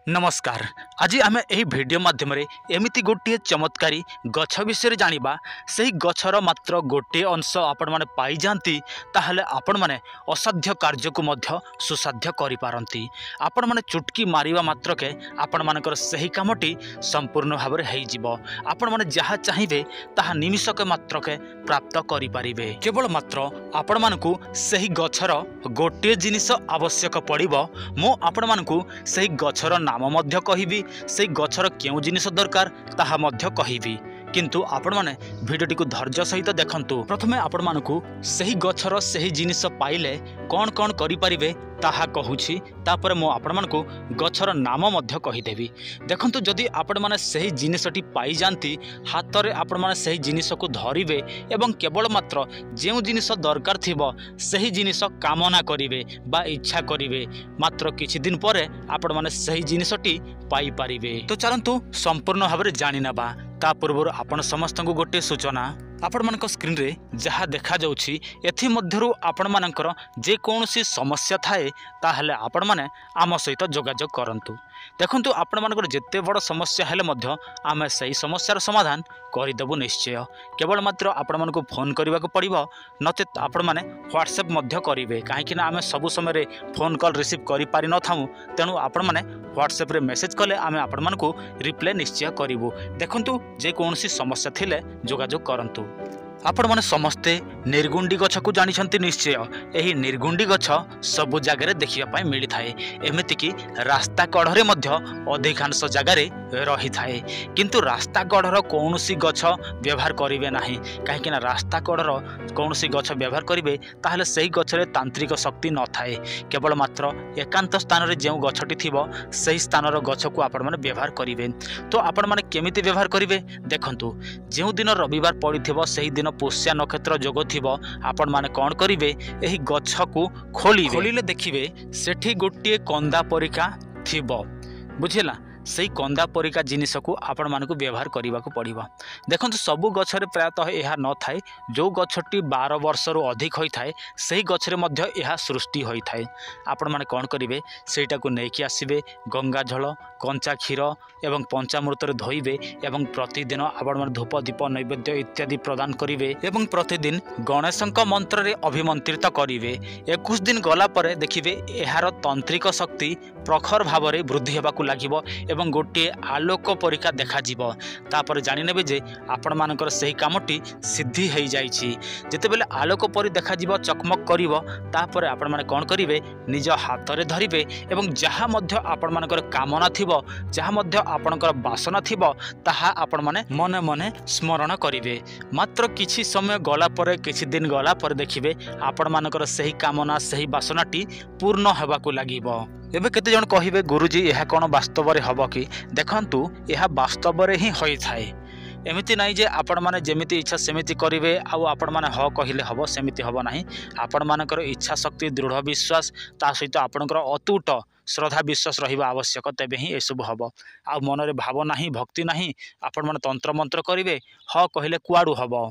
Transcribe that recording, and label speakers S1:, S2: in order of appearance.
S1: नमस्कार। आज आम यही वीडियो माध्यम एमती गोटे चमत्कारी गछ विषय जानिबा। सही गछर मात्र गोटे अंश आपण माने पाई जानती ताहले आपण माने असाध्य कार्य को मध्य सुसाध्य करि पारंती। आपण माने चुटकी मारिबा मात्र के आपण मानकर सही कामटी संपूर्ण भाव में हो। आपण माने जहा चाहिए ताहा निमिषक मात्र के प्राप्त करि पारिबे। केवल मात्र आपण मानकु सही गछर गोटे जिनिस आवश्यक पड़िबो। मो आपण मानकु सही गछर नाम मध्य कहिबी, सही गछर केउ जिनिस दरकार ताहा मध्य कहिबी। किंतु आपण माने वीडियोटी को धैर्य सहित देखंतु। प्रथमे आपण मानकु सही गछर सही जिनिस पाइले कौन कौन करि परिबे ताहा कहूछि। तापर मो आपण मानकु गछर नाम मध्य कहिदेबी। देखंतु जदि आपण माने सही जिनिसटी पाई जानती हाथ रे आपण माने सही जिनिस को धरिबे एवं केवल मात्र जेउ जिनिस दरकार थिबो सही जिनिस कामना करिवे बा इच्छा करिवे, मात्र किछि दिन परे आपण माने सही जिनिसटी पाई पारिबे। तो चलंतु संपूर्ण भाव में जानि नबा। ता पूर्व आपण समस्त को गोटे सूचना, आपण मानक स्क्रीन रे जहा देखा जाउछि एथि मध्यरु आपण मानकर जे कोनोसी समस्या थाए ताहले आपण माने आम सहित जोगाजोग करंतु। देखंतु आपण मानकर जेते बड़ समस्या हेले मध्य आमे सही समस्यार समाधान करिदेबु निश्चय। केवल मात्र आपण मानक फोन करबा को पड़िबो, नचेत आपण माने व्हाट्सएप मध्य करिवे। काहेकि ना आमे सब समय रे फोन कॉल रिसीव करि पारि न थामु, तेनु आपण माने व्हाट्सएप रे मेसेज कले आमे आपण मानकु रिप्लाई निश्चय करिवु। देखंतु जे कोनोसी समस्या थिले जोगाजोग करंतु। आपण माने समस्ते निर्गुंडी गछ को जानिछंती निश्चय। एही निर्गुंडी गछ सब जगह देखिया पाई मिली थाए। एमिति कि रास्ता कड़े मध्य अधिकांश जगह रही थाए, किंतु रास्ता कड़र कौनसी गछ व्यवहार करिवे नाही। काहेकि ना रास्ता कड़र कौनसी गछ व्यवहार करिवे ताहले सही गछरे तांत्रिक शक्ति न थाए। केवल मात्र एकांत स्थान रे जेउ गछटी थिबो सही स्थानर गछ को आपण माने व्यवहार करिवे। तो आपण माने केमिति व्यवहार करिवे देखंतु। जेउ दिन रविवार पड़िथिबो सही दिन पुष्या नक्षत्र जोग थिबो आपण माने कोन करिवे, एही गछ को खोलिले देखिवे सेठी गोटे कंदा परिका थिबो। बुझिला, सही कंदा परिका जिनिस को आपण मानकु व्यवहार करने को पड़िबो। देखंतु सबु गछरे प्रायतः यह न थाए। जो गछटी 12 वर्ष रु अधिक होई थाए सही गछरे मध्य यह सृष्टि होई थाए। आपण माने कोन करिवे, सेटा को नेकी आसीबे गंगा जल कंचा क्षीर एवं पंचामृत रे धोइबे एवं प्रतिदिन आपण माने धूप दीप नैवेद्य इत्यादि प्रदान करिवे एवं प्रतिदिन गणेशक मंत्र रे अभिमंत्रित करिवे। 21 दिन गला परे देखिबे एहार तांत्रिक शक्ति प्रखर भाव में वृद्धि हेबाकु लागिबो एवं गोटे आलोक परिका देखा जीवो। तापर जानि नेबे जे आपण मानकर सही कामटी सिद्धि हेई जाइछि। जेते बेले आलोक परि देखा जीवो चकमक करिवो तापर आपण माने कोन करिवे, निज हाथ रे धरिवे एवं जहा मध्य आपण मानकर कामना थिबो जहा मध्य आपणकर वासना थिबो ताहा आपण माने मने मने स्मरण करिवे। मात्र किछि समय गला परे किछि दिन गला परे देखिवे आपण मानकर सही कामना सही वासनाटी पूर्ण हेबाकु लागिबो। एबे केते जण कहिबे गुरुजी यह कौन वास्तव में हम कि देखंतु यह वास्तव में ही होई थाए। एमिति नहीं जे आपण माने जेमिति इच्छा सेमिति करिवे आउ आपण माने ह कहिले हबो सेमिति हबो नाही। आपण मानकर इच्छा शक्ति दृढ़ विश्वास ता सहित आपणकर अतुट श्रद्धा विश्वास रहिबा आवश्यक, तेबे ही एसबु हबो। आ मन रे भाव नाही भक्ति नाही आपण माने तंत्र मंत्र करिवे ह कहिले कुआडू हबो।